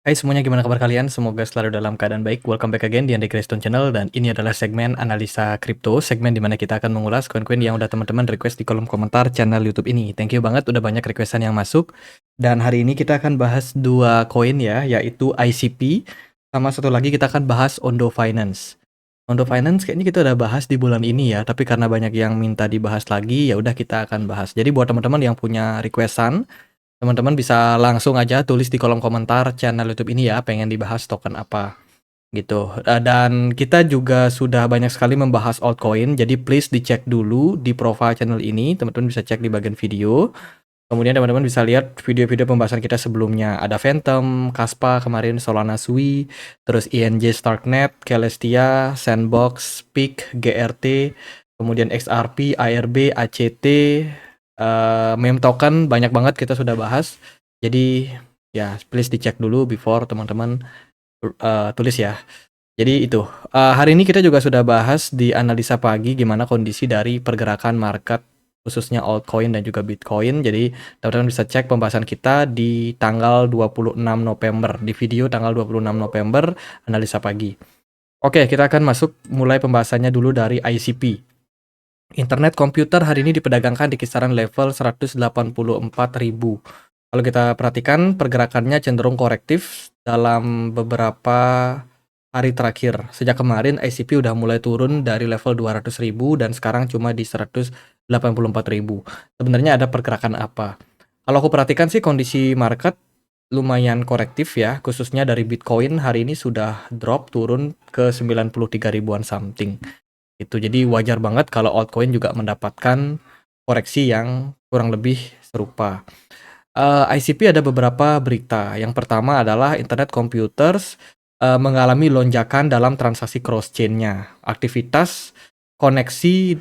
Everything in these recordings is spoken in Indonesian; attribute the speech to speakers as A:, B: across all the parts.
A: Hai semuanya, gimana kabar kalian? Semoga selalu dalam keadaan baik. Welcome back again di Andy Crayston Channel, dan ini adalah segmen analisa kripto, segmen dimana kita akan mengulas koin-koin yang udah teman-teman request di kolom komentar channel YouTube ini. Thank you banget, udah banyak requestan yang masuk. Dan hari ini kita akan bahas dua koin ya, yaitu ICP, sama satu lagi kita akan bahas Ondo Finance. Ondo Finance kayaknya kita udah bahas di bulan ini ya, tapi karena banyak yang minta dibahas lagi, ya udah kita akan bahas. Jadi buat teman-teman yang punya requestan, teman-teman bisa langsung aja tulis di kolom komentar channel YouTube ini ya, pengen dibahas token apa gitu. Dan kita juga sudah banyak sekali membahas altcoin, jadi please dicek dulu di profile channel ini, teman-teman bisa cek di bagian video. Kemudian teman-teman bisa lihat video-video pembahasan kita sebelumnya. Ada Phantom, Kaspa kemarin, Solana Sui, terus INJ Starknet, Celestia, Sandbox, Peak, GRT, kemudian XRP, ARB, ACT, meme token banyak banget kita sudah bahas. Jadi ya please dicek dulu before teman-teman tulis ya. Jadi itu hari ini kita juga sudah bahas di analisa pagi gimana kondisi dari pergerakan market khususnya altcoin dan juga Bitcoin. Jadi teman-teman bisa cek pembahasan kita di tanggal 26 November, di video tanggal 26 November analisa pagi. Oke, kita akan masuk mulai pembahasannya dulu dari ICP. Internet komputer hari ini diperdagangkan di kisaran level 184.000. Kalau kita perhatikan pergerakannya cenderung korektif dalam beberapa hari terakhir. Sejak kemarin ICP udah mulai turun dari level 200.000 dan sekarang cuma di 184.000. Sebenarnya ada pergerakan apa? Kalau aku perhatikan sih kondisi market lumayan korektif ya, khususnya dari Bitcoin hari ini sudah drop turun ke 93 ribuan something. Itu jadi wajar banget kalau altcoin juga mendapatkan koreksi yang kurang lebih serupa. ICP ada beberapa berita. Yang pertama adalah Internet Computers mengalami lonjakan dalam transaksi cross-chain-nya. Aktivitas koneksi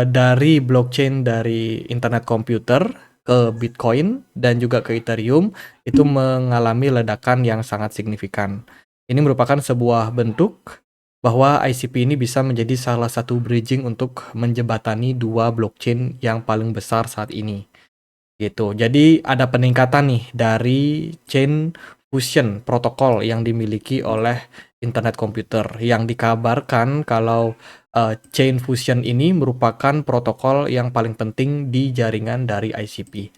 A: dari blockchain dari Internet Computer ke Bitcoin dan juga ke Ethereum itu mengalami ledakan yang sangat signifikan. Ini merupakan sebuah bentuk bahwa ICP ini bisa menjadi salah satu bridging untuk menjembatani dua blockchain yang paling besar saat ini. Gitu. Jadi ada peningkatan nih dari chain fusion protokol yang dimiliki oleh internet komputer, yang dikabarkan kalau chain fusion ini merupakan protokol yang paling penting di jaringan dari ICP.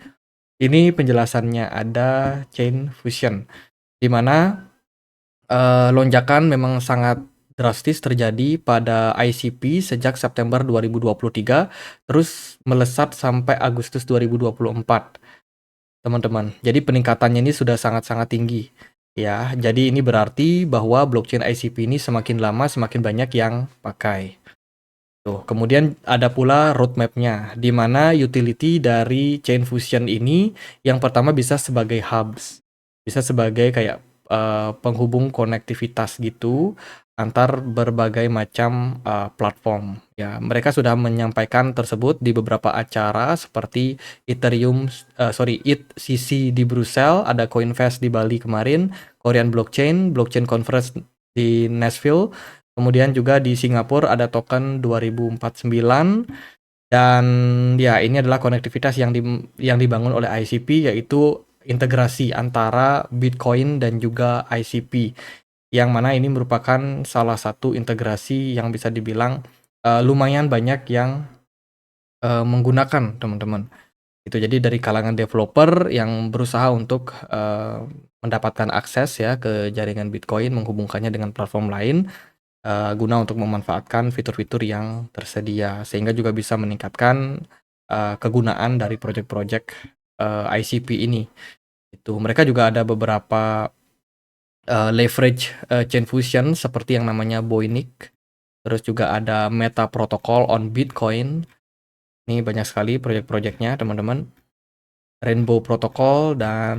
A: Ini penjelasannya, ada chain fusion, di mana lonjakan memang sangat drastis terjadi pada ICP sejak September 2023, terus melesat sampai Agustus 2024, teman-teman. Jadi peningkatannya ini sudah sangat-sangat tinggi, ya. Jadi ini berarti bahwa blockchain ICP ini semakin lama semakin banyak yang pakai. Tuh, kemudian ada pula roadmap-nya, di mana utility dari Chain Fusion ini yang pertama bisa sebagai hubs, bisa sebagai kayak penghubung konektivitas gitu antar berbagai macam platform. Ya, mereka sudah menyampaikan tersebut di beberapa acara seperti Ethereum, ETHCC di Brussels, ada Coinfest di Bali kemarin, Korean Blockchain Conference di Nashville. Kemudian juga di Singapura ada token 2049, dan ya ini adalah konektivitas yang dibangun oleh ICP, yaitu integrasi antara Bitcoin dan juga ICP, yang mana ini merupakan salah satu integrasi yang bisa dibilang lumayan banyak yang menggunakan, teman-teman. Itu jadi dari kalangan developer yang berusaha untuk mendapatkan akses ya ke jaringan Bitcoin, menghubungkannya dengan platform lain guna untuk memanfaatkan fitur-fitur yang tersedia, sehingga juga bisa meningkatkan kegunaan dari project-project ICP ini. Itu mereka juga ada beberapa leverage chain fusion seperti yang namanya Boinic, terus juga ada Meta Protocol on Bitcoin. Ini banyak sekali project-projectnya, teman-teman. Rainbow Protocol dan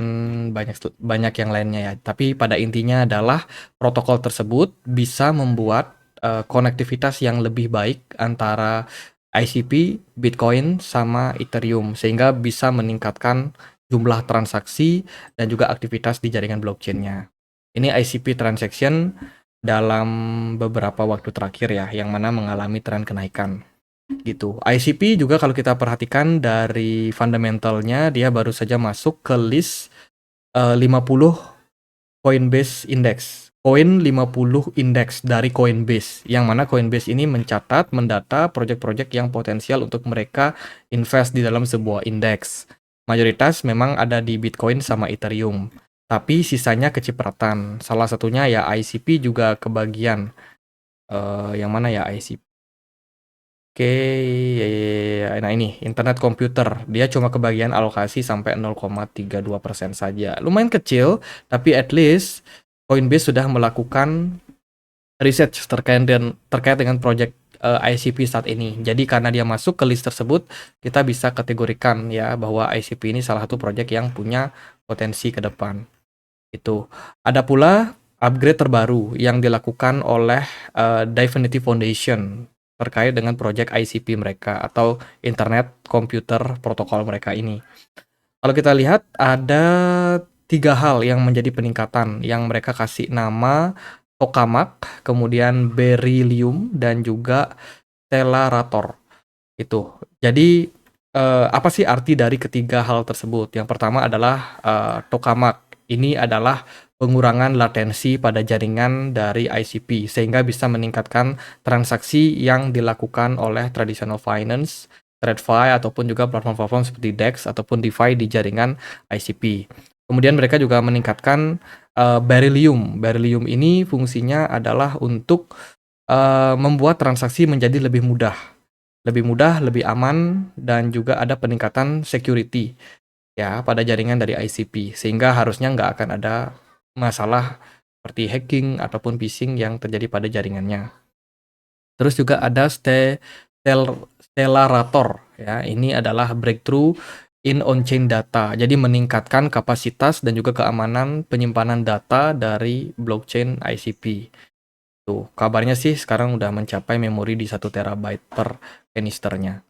A: banyak yang lainnya ya. Tapi pada intinya adalah protokol tersebut bisa membuat konektivitas yang lebih baik antara ICP, Bitcoin, sama Ethereum, sehingga bisa meningkatkan jumlah transaksi dan juga aktivitas di jaringan blockchain-nya. Ini ICP transaction dalam beberapa waktu terakhir ya, yang mana mengalami tren kenaikan. Gitu. ICP juga kalau kita perhatikan dari fundamentalnya, dia baru saja masuk ke list 50 Coinbase Index. Coin 50 Index dari Coinbase, yang mana Coinbase ini mencatat, mendata project-project yang potensial untuk mereka invest di dalam sebuah indeks. Mayoritas memang ada di Bitcoin sama Ethereum, tapi sisanya kecipratan. Salah satunya ya ICP juga kebagian. Yang mana ya ICP? Oke, nah ini internet komputer, dia cuma kebagian alokasi sampai 0,32% saja. Lumayan kecil, tapi at least Coinbase sudah melakukan research terkait dengan project ICP saat ini. Jadi karena dia masuk ke list tersebut, kita bisa kategorikan ya bahwa ICP ini salah satu project yang punya potensi ke depan. Itu. Ada pula upgrade terbaru yang dilakukan oleh Divinity Foundation terkait dengan project ICP mereka atau Internet Computer Protocol mereka ini. Kalau kita lihat ada 3 hal yang menjadi peningkatan yang mereka kasih nama Tokamak, kemudian Beryllium, dan juga Stellarator. Itu. Jadi apa sih arti dari ketiga hal tersebut? Yang pertama adalah Tokamak. Ini adalah pengurangan latensi pada jaringan dari ICP sehingga bisa meningkatkan transaksi yang dilakukan oleh traditional finance, TradFi, ataupun juga platform-platform seperti DEX ataupun DeFi di jaringan ICP. Kemudian mereka juga meningkatkan Beryllium. Beryllium ini fungsinya adalah untuk membuat transaksi menjadi lebih mudah, lebih aman, dan juga ada peningkatan security ya pada jaringan dari ICP, sehingga harusnya nggak akan ada masalah seperti hacking ataupun phishing yang terjadi pada jaringannya. Terus juga ada Stellarator ya, ini adalah breakthrough in on-chain data, jadi meningkatkan kapasitas dan juga keamanan penyimpanan data dari blockchain ICP. Tuh, kabarnya sih sekarang udah mencapai memori di 1 terabyte per kanisternya.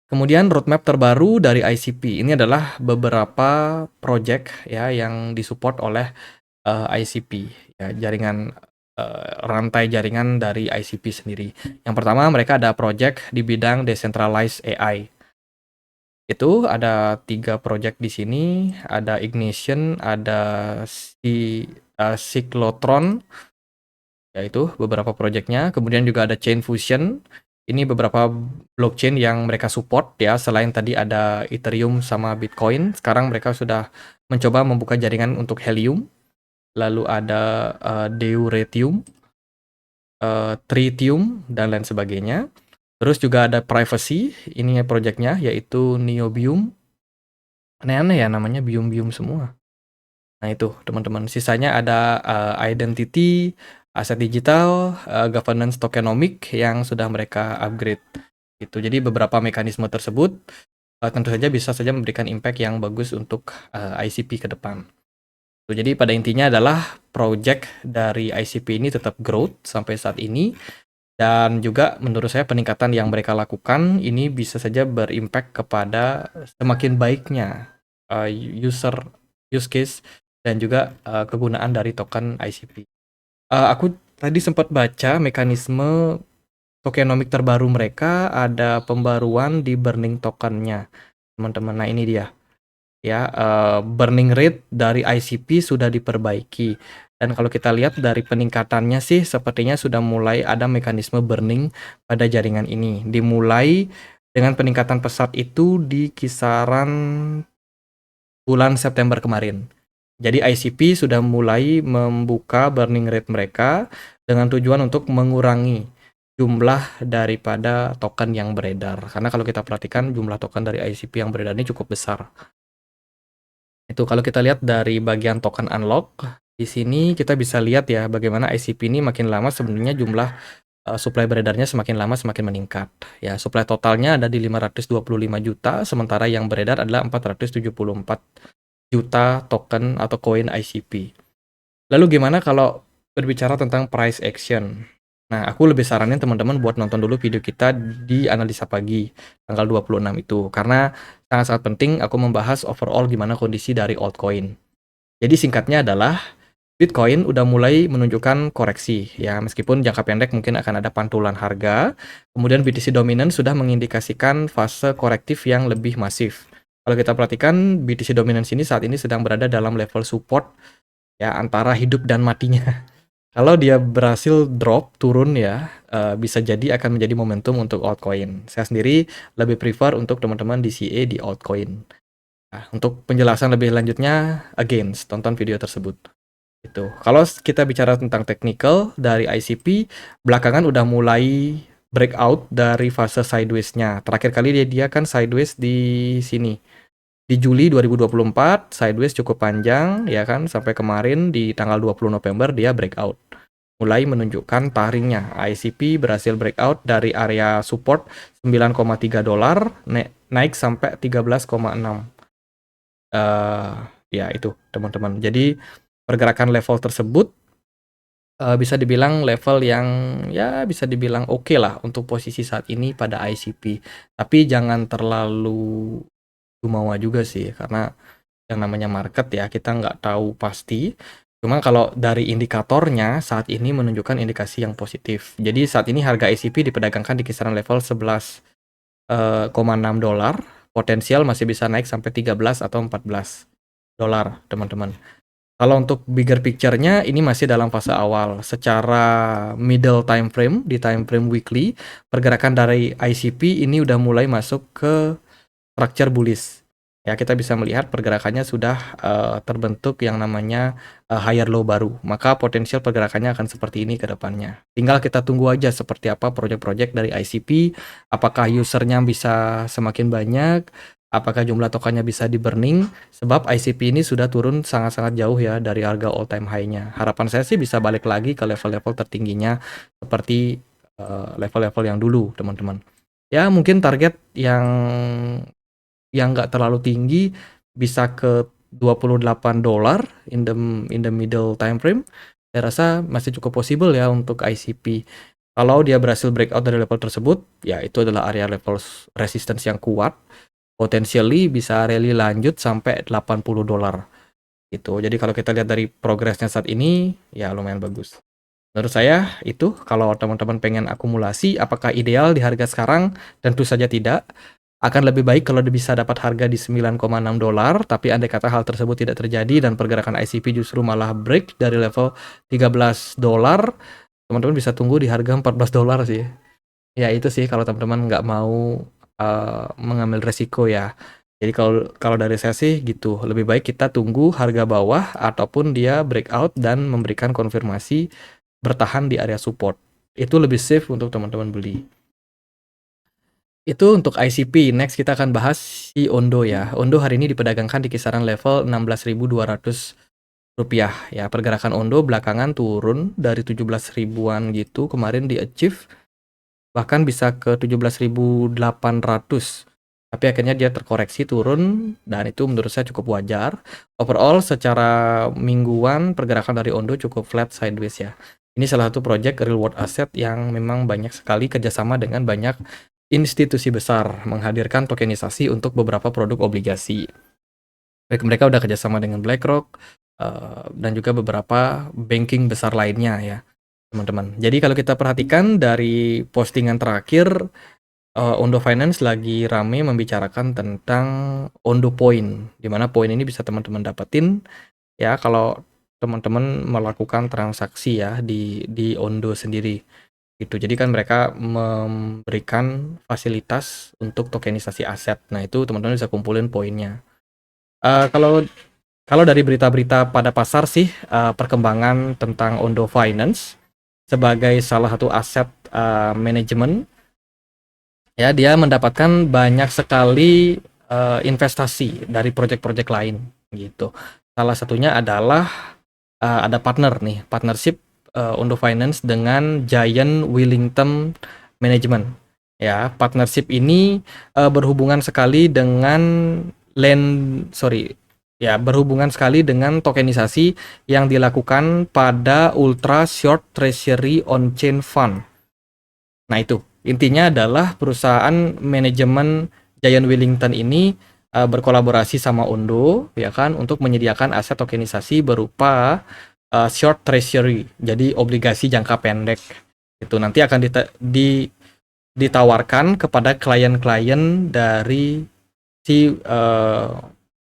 A: Kemudian roadmap terbaru dari ICP, ini adalah beberapa project ya yang disupport oleh ICP ya, jaringan rantai jaringan dari ICP sendiri. Yang pertama mereka ada project di bidang decentralized AI. Itu ada 3 project di sini, ada Ignition, ada Cyclotron, yaitu beberapa projectnya. Kemudian juga ada Chain Fusion. Ini beberapa blockchain yang mereka support ya. Selain tadi ada Ethereum sama Bitcoin, sekarang mereka sudah mencoba membuka jaringan untuk Helium. Lalu ada Deuterium, Tritium, dan lain sebagainya. Terus juga ada Privacy, ini projectnya yaitu Niobium. Aneh-aneh ya namanya, bium-bium semua. Nah itu teman-teman, sisanya ada Identity, aset digital, governance tokenomic yang sudah mereka upgrade. Gitu. Jadi beberapa mekanisme tersebut tentu saja bisa saja memberikan impact yang bagus untuk ICP ke depan. Jadi pada intinya adalah project dari ICP ini tetap growth sampai saat ini, dan juga menurut saya peningkatan yang mereka lakukan ini bisa saja berimpact kepada semakin baiknya use case dan juga kegunaan dari token ICP. Aku tadi sempat baca mekanisme tokenomic terbaru mereka, ada pembaruan di burning tokennya, teman-teman. Nah ini dia ya, burning rate dari ICP sudah diperbaiki, dan kalau kita lihat dari peningkatannya sih sepertinya sudah mulai ada mekanisme burning pada jaringan ini, dimulai dengan peningkatan pesat itu di kisaran bulan September kemarin. Jadi ICP sudah mulai membuka burning rate mereka dengan tujuan untuk mengurangi jumlah daripada token yang beredar. Karena kalau kita perhatikan jumlah token dari ICP yang beredar ini cukup besar. Itu kalau kita lihat dari bagian token unlock, di sini kita bisa lihat ya bagaimana ICP ini makin lama sebenarnya jumlah supply beredarnya semakin lama semakin meningkat. Ya, supply totalnya ada di 525 juta, sementara yang beredar adalah 474 juta token atau koin ICP. Lalu gimana kalau berbicara tentang price action? Nah, aku lebih saranin teman-teman buat nonton dulu video kita di analisa pagi tanggal 26 itu, karena sangat-sangat penting aku membahas overall gimana kondisi dari altcoin. Jadi singkatnya adalah Bitcoin udah mulai menunjukkan koreksi ya, meskipun jangka pendek mungkin akan ada pantulan harga. Kemudian BTC dominant sudah mengindikasikan fase korektif yang lebih masif. Kalau kita perhatikan BTC dominance ini saat ini sedang berada dalam level support ya antara hidup dan matinya. Kalau dia berhasil drop turun ya, bisa jadi akan menjadi momentum untuk altcoin. Saya sendiri lebih prefer untuk teman-teman DCA di altcoin. Nah, untuk penjelasan lebih lanjutnya, again, tonton video tersebut. Itu. Kalau kita bicara tentang technical dari ICP, belakangan udah mulai breakout dari fase sideways-nya. Terakhir kali dia kan sideways di sini. Di Juli 2024, sideways cukup panjang, ya kan, sampai kemarin di tanggal 20 November dia breakout. Mulai menunjukkan taringnya. ICP berhasil breakout dari area support 9,3 dolar, naik sampai 13,6. Ya itu teman-teman. Jadi pergerakan level tersebut bisa dibilang level yang ya bisa dibilang oke lah untuk posisi saat ini pada ICP. Tapi jangan terlalu jumawa juga sih, karena yang namanya market ya kita nggak tahu pasti. Cuma kalau dari indikatornya saat ini menunjukkan indikasi yang positif. Jadi saat ini harga ICP diperdagangkan di kisaran level 11,6 dolar. Potensial masih bisa naik sampai 13 atau 14 dolar, teman-teman. Kalau untuk bigger picture-nya ini masih dalam fase awal. Secara middle time frame, di time frame weekly, pergerakan dari ICP ini udah mulai masuk ke structure bullish. Ya, kita bisa melihat pergerakannya sudah terbentuk yang namanya higher low baru. Maka potensial pergerakannya akan seperti ini ke depannya. Tinggal kita tunggu aja seperti apa project-project dari ICP, apakah usernya bisa semakin banyak, apakah jumlah tokennya bisa di-burning, sebab ICP ini sudah turun sangat-sangat jauh ya dari harga all time high-nya. Harapan saya sih bisa balik lagi ke level-level tertingginya seperti level-level yang dulu, teman-teman. Ya, mungkin target yang nggak terlalu tinggi bisa ke 28 dolar in the middle time frame. Saya rasa masih cukup possible ya untuk ICP. Kalau dia berhasil breakout dari level tersebut, ya itu adalah area level resistance yang kuat. Potentially bisa rally lanjut sampai 80 dolar gitu. Jadi kalau kita lihat dari progresnya saat ini, ya lumayan bagus. Menurut saya itu kalau teman-teman pengen akumulasi, apakah ideal di harga sekarang? Tentu saja tidak. Akan lebih baik kalau bisa dapat harga di 9,6 dolar, tapi andai kata hal tersebut tidak terjadi dan pergerakan ICP justru malah break dari level 13 dolar, teman-teman bisa tunggu di harga 14 dolar sih. Ya itu sih kalau teman-teman nggak mau mengambil resiko ya. Jadi kalau kalau dari saya sih gitu, lebih baik kita tunggu harga bawah ataupun dia breakout dan memberikan konfirmasi bertahan di area support. Itu lebih safe untuk teman-teman beli. Itu untuk ICP. Next kita akan bahas si Ondo ya. Ondo hari ini diperdagangkan di kisaran level 16.200 rupiah ya. Pergerakan Ondo belakangan turun dari 17 ribuan gitu, kemarin di achieve bahkan bisa ke 17.800. Tapi akhirnya dia terkoreksi turun dan itu menurut saya cukup wajar. Overall secara mingguan pergerakan dari Ondo cukup flat sideways ya. Ini salah satu project real world asset yang memang banyak sekali kerjasama dengan banyak institusi besar menghadirkan tokenisasi untuk beberapa produk obligasi. Baik, mereka udah kerjasama dengan BlackRock dan juga beberapa banking besar lainnya ya, teman-teman. Jadi kalau kita perhatikan dari postingan terakhir, Ondo Finance lagi rame membicarakan tentang Ondo Point, di mana poin ini bisa teman-teman dapetin ya kalau teman-teman melakukan transaksi ya di Ondo sendiri. Gitu. Jadi kan mereka memberikan fasilitas untuk tokenisasi aset. Nah, itu teman-teman bisa kumpulin poinnya. Kalau kalau dari berita-berita pada pasar sih, perkembangan tentang Ondo Finance sebagai salah satu aset manajemen, ya dia mendapatkan banyak sekali investasi dari proyek-proyek lain gitu. Salah satunya adalah ada partnership Ondo Finance dengan Giant Wellington Management. Ya, partnership ini berhubungan sekali dengan berhubungan sekali dengan tokenisasi yang dilakukan pada Ultra Short Treasury On-Chain Fund. Nah itu, intinya adalah perusahaan manajemen Giant Wellington ini berkolaborasi sama Ondo, ya kan, untuk menyediakan aset tokenisasi berupa short treasury, jadi obligasi jangka pendek. Itu nanti akan ditawarkan kepada klien-klien dari si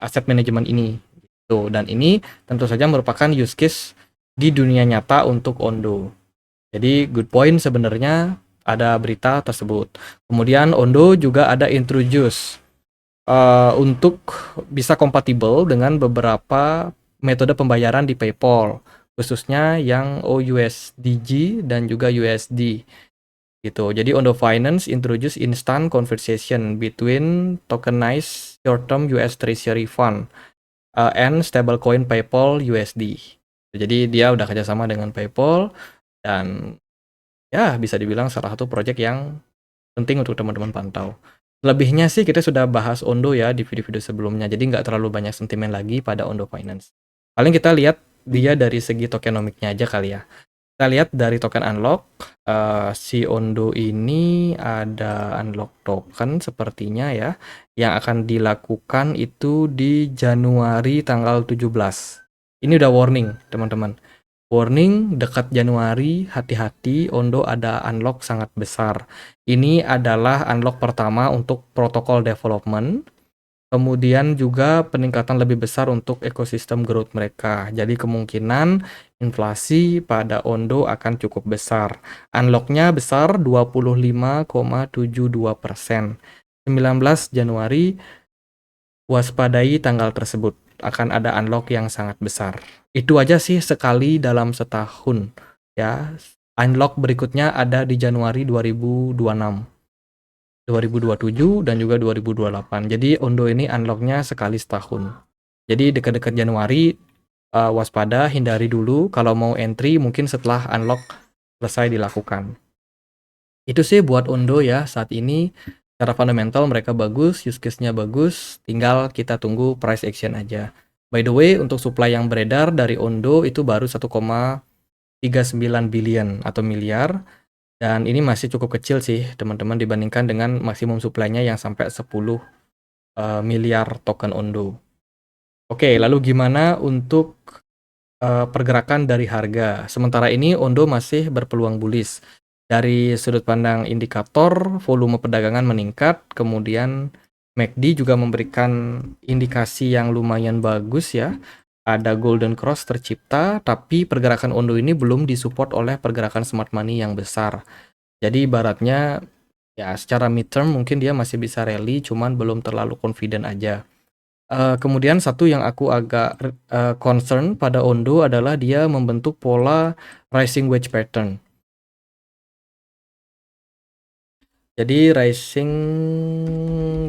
A: aset manajemen ini. Tuh, dan ini tentu saja merupakan use case di dunia nyata untuk Ondo. Jadi good point sebenarnya ada berita tersebut. Kemudian Ondo juga ada introduce untuk bisa kompatibel dengan beberapa metode pembayaran di PayPal, khususnya yang OUSDG dan juga USD gitu. Jadi Ondo Finance introduce instant conversation between tokenized short-term US Treasury Fund and stablecoin PayPal USD. Jadi dia udah kerjasama dengan PayPal dan ya bisa dibilang salah satu project yang penting untuk teman-teman pantau. Lebihnya sih kita sudah bahas Ondo ya di video-video sebelumnya, jadi nggak terlalu banyak sentimen lagi pada Ondo Finance. Paling kita lihat dia dari segi tokenomiknya aja kali ya. Kita lihat dari token unlock, si Ondo ini ada unlock token sepertinya ya, yang akan dilakukan itu di Januari tanggal 17. Ini udah warning teman-teman. Warning, dekat Januari, hati-hati, Ondo ada unlock sangat besar. Ini adalah unlock pertama untuk protokol development, kemudian juga peningkatan lebih besar untuk ekosistem growth mereka. Jadi kemungkinan inflasi pada Ondo akan cukup besar. Unlocknya besar 25,72%. 19 Januari, waspadai tanggal tersebut. Akan ada unlock yang sangat besar. Itu aja sih sekali dalam setahun. Ya, unlock berikutnya ada di Januari 2026. 2027 dan juga 2028. Jadi Ondo ini unlocknya sekali setahun. Jadi dekat-dekat Januari waspada, hindari dulu. Kalau mau entry mungkin setelah unlock selesai dilakukan. Itu sih buat Ondo ya saat ini. Secara fundamental mereka bagus, use case-nya bagus, tinggal kita tunggu price action aja. By the way, untuk supply yang beredar dari Ondo itu baru 1,39 billion atau miliar. Dan ini masih cukup kecil sih teman-teman dibandingkan dengan maksimum supply-nya yang sampai 10 miliar token Ondo. Oke, lalu gimana untuk pergerakan dari harga? Sementara ini Ondo masih berpeluang bullish. Dari sudut pandang indikator, volume perdagangan meningkat, kemudian MACD juga memberikan indikasi yang lumayan bagus ya. Ada golden cross tercipta, tapi pergerakan Ondo ini belum disupport oleh pergerakan smart money yang besar. Jadi ibaratnya ya secara midterm mungkin dia masih bisa rally, cuman belum terlalu confident aja. Kemudian satu yang aku agak concern pada Ondo adalah dia membentuk pola rising wedge pattern. Jadi rising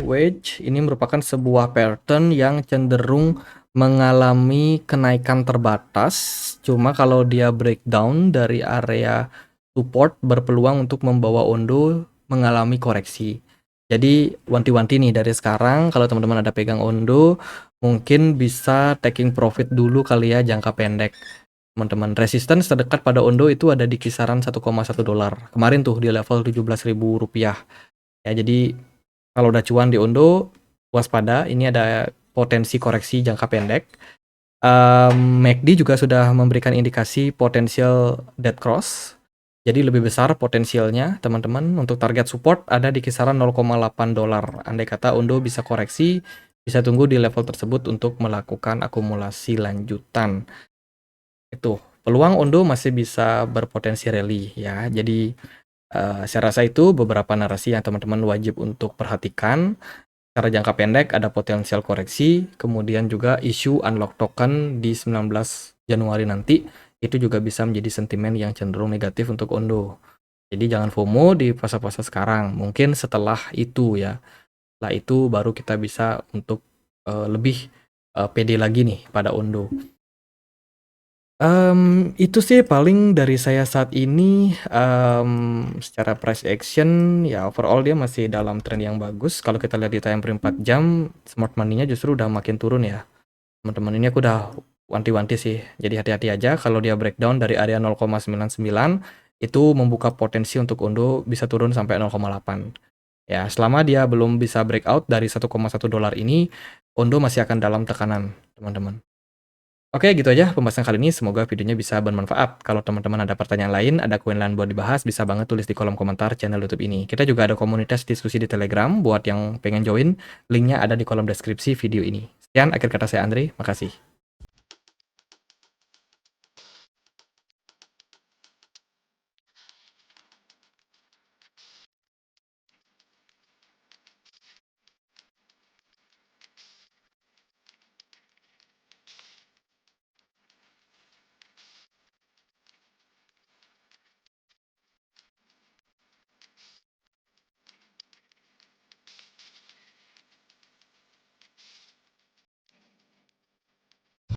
A: wedge ini merupakan sebuah pattern yang cenderung mengalami kenaikan terbatas. Cuma kalau dia breakdown dari area support berpeluang untuk membawa Ondo mengalami koreksi. Jadi wanti-wanti nih dari sekarang kalau teman-teman ada pegang Ondo mungkin bisa taking profit dulu kali ya jangka pendek. Teman-teman, resistance terdekat pada Ondo itu ada di kisaran 1,1 dolar. Kemarin tuh di level 17.000 rupiah. Ya, jadi kalau udah cuan di Ondo, waspada. Ini ada potensi koreksi jangka pendek. MACD juga sudah memberikan indikasi potensial dead cross. Jadi lebih besar potensialnya, teman-teman. Untuk target support ada di kisaran 0,8 dolar. Andai kata Ondo bisa koreksi, bisa tunggu di level tersebut untuk melakukan akumulasi lanjutan. Itu peluang Ondo masih bisa berpotensi rally ya. Jadi saya rasa itu beberapa narasi yang teman-teman wajib untuk perhatikan. Secara jangka pendek ada potensial koreksi, kemudian juga isu unlock token di 19 Januari nanti itu juga bisa menjadi sentimen yang cenderung negatif untuk Ondo. Jadi jangan FOMO di fase-fase sekarang. Mungkin setelah itu ya. Setelah itu baru kita bisa untuk lebih pede lagi nih pada Ondo. Itu sih paling dari saya saat ini, secara price action ya overall dia masih dalam tren yang bagus. Kalau kita lihat di time frame 4 jam, smart money-nya justru udah makin turun ya. Teman-teman, ini aku udah wanti-wanti sih. Jadi hati-hati aja kalau dia breakdown dari area 0,99 itu membuka potensi untuk Ondo bisa turun sampai 0,8. Ya, selama dia belum bisa breakout dari 1,1 dolar ini, Ondo masih akan dalam tekanan, teman-teman. Oke, gitu aja pembahasan kali ini. Semoga videonya bisa bermanfaat. Kalau teman-teman ada pertanyaan lain, ada koin lain buat dibahas, bisa banget tulis di kolom komentar channel YouTube ini. Kita juga ada komunitas diskusi di Telegram buat yang pengen join. Linknya ada di kolom deskripsi video ini. Sekian, akhir kata saya Andre. Makasih.